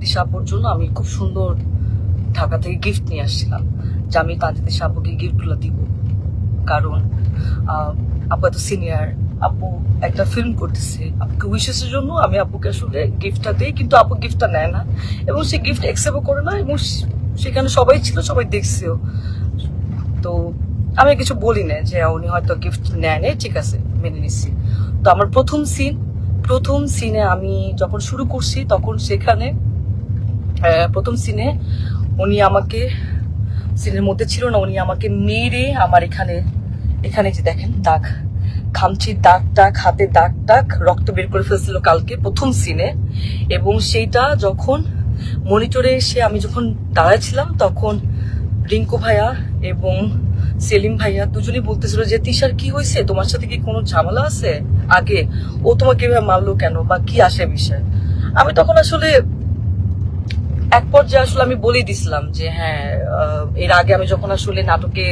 দিশা আপুর জন্য আমি খুব সুন্দর ঢাকা থেকে গিফট নিয়ে আসছিলাম, যে আমি তানজিদ দিশা আপুকে গিফটগুলো দিব। কারণ আপু এত সিনিয়র, আপু একটা ফিল্ম করতেছে, আপুকে উইশেসের জন্য আমি আপুকে আসলে গিফটটা দিই, কিন্তু আপু গিফটটা নেয় না এবং সে গিফট অ্যাকসেপ্টও করে না, এবং সেখানে সবাই ছিল, সবাই দেখছেও। তো আমি কিছু বলি না যে উনি হয়তো গিফট নেয় নাই, ঠিক আছে মেনে নিচ্ছি। তো আমার প্রথম সিনে আমি যখন শুরু করছি তখন সেখানে প্রথম সিনে উনি আমাকে, সিনের মধ্যে ছিল না, উনি আমাকে মেরে আমার এখানে যে দেখেন দাগ, খামচির দাগ টাগ, হাতে দাগ টাগ, রক্ত বের করে ফেলছিল কালকে প্রথম সিনে। এবং সেইটা যখন মনিটরে এসে আমি যখন দাঁড়াইছিলাম তখন রিঙ্কু ভাইয়া এবং সেলিম ভাইয়া দুজনেই বলতেছিল যে তিশার কি হয়েছে, তোমার সাথে কি কোনো ঝামেলা আছে আগে, ও তোমাকে এভাবে মারলো কেন বা কি আসে বিষয়। আমি তখন আসলে এক পর্যায়ে আসলে আমি বলে দিছিলাম যে হ্যাঁ, এর আগে আমি যখন আসলে নাটকে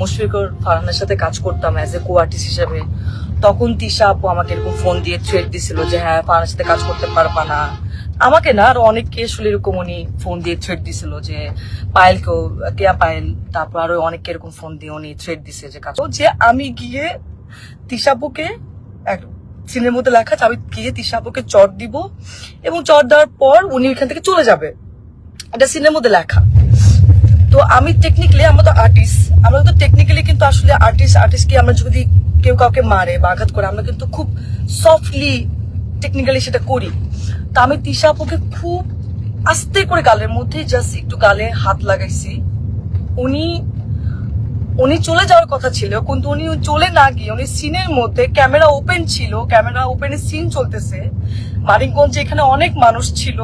মুশফিকুর ফারহানের সাথে কাজ করতাম অ্যাজ এ কো আর্টিস্ট হিসেবে, তখন তিশা আপু আমাকে এরকম ফোন দিয়ে থ্রেট দিছিল যে হ্যাঁ ফারহানের সাথে কাজ করতে পারবা না। আমাকে না, আরো অনেককে আসলে এরকম উনি ফোন দিয়ে থ্রেট দিছিল, যে পায়েলকেও, কেয়া পায়েল, তারপর আরো অনেককে এরকম ফোন দিয়ে উনি থ্রেট দিছে যে কাজ, যে আমি গিয়ে তিশা আপুকে সিনের মধ্যে লেখা আছে, আমি গিয়ে তিশা আপুকে চট দিব এবং চট দেওয়ার পর উনি ওইখান থেকে চলে যাবে, এটা সিনের মধ্যে লেখা। তো আমি টেকনিক্যালি, আমরা তো আর্টিস্ট, আমরা তো টেকনিক্যালি কিন্তু আসলে আর্টিস্টকে আমরা যদি কেউ কাউকে মারে বা আঘাত করে, আমরা কিন্তু খুব সফটলি টেকনিক্যালি সেটা করি। তো আমি তিশা আপুকে খুব আস্তে করে গালের মধ্যে জাস্ট একটু গালে হাত লাগাইছি। উনি চলে যাওয়ার কথা ছিল, কিন্তু উনি চলে না গিয়ে উনি সিনের মধ্যে, ক্যামেরা ওপেন ছিল, ক্যামেরা ওপেনে সিন চলতেছে, মানিকগঞ্জে এখানে অনেক মানুষ ছিল,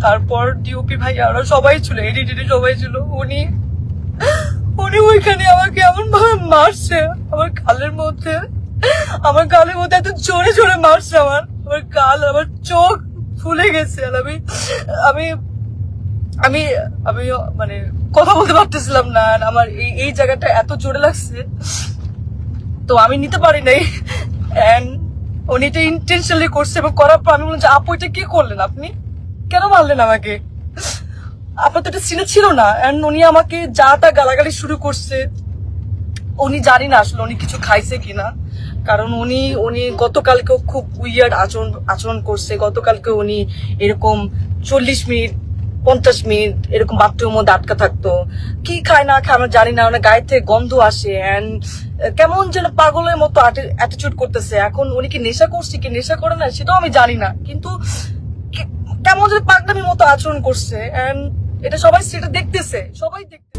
তারপর ডিওপি ভাই আরো সবাই ছিল, এডিটে সবাই ছিল, উনি ওইখানে আমাকে এমন ভাবে মারছে, আমার গালের মধ্যে এত জোরে জোরে মারছে, আমার গাল, আমার চোখ ফুলে গেছে। আর আমি আমি আমি মানে কথা বলতে পারতেছিলাম না, আমার এই জায়গাটা এত জোরে লাগছে, তো আমি নিতে পারি নাই। এন্ড উনি এটা ইন্টেনশনালি করছে, এবং করার পর আমি বললাম যে আপু এটা কি করলেন, আপনি কেন মারলেন আমাকে, আপনার তো এটা সিনে ছিল না। এন্ড উনি আমাকে যা তা গালাগালি শুরু করছে। উনি জানি না আসলে উনি কিছু খাইছে কিনা, কারণ উনি গতকালকেও খুব উইয়ার্ড আচরণ করছে। গতকালকে উনি এরকম 40 মিনিট 50 মিনিট এরকম বাথরুমের মধ্যে আটকা থাকতো, কি খায় না খায় আমরা জানি না, মানে গায়ে থেকে গন্ধ আসে, এন্ড কেমন যেন পাগলের মতো অ্যাটিটিউড করতেছে। এখন উনি কি নেশা করছে কি নেশা করে না সেটাও আমি জানি না, কিন্তু কেমন যেন পাগলামির মতো আচরণ করছে, এন্ড এটা সবাই সেটা দেখতেছে, সবাই দেখতেছে।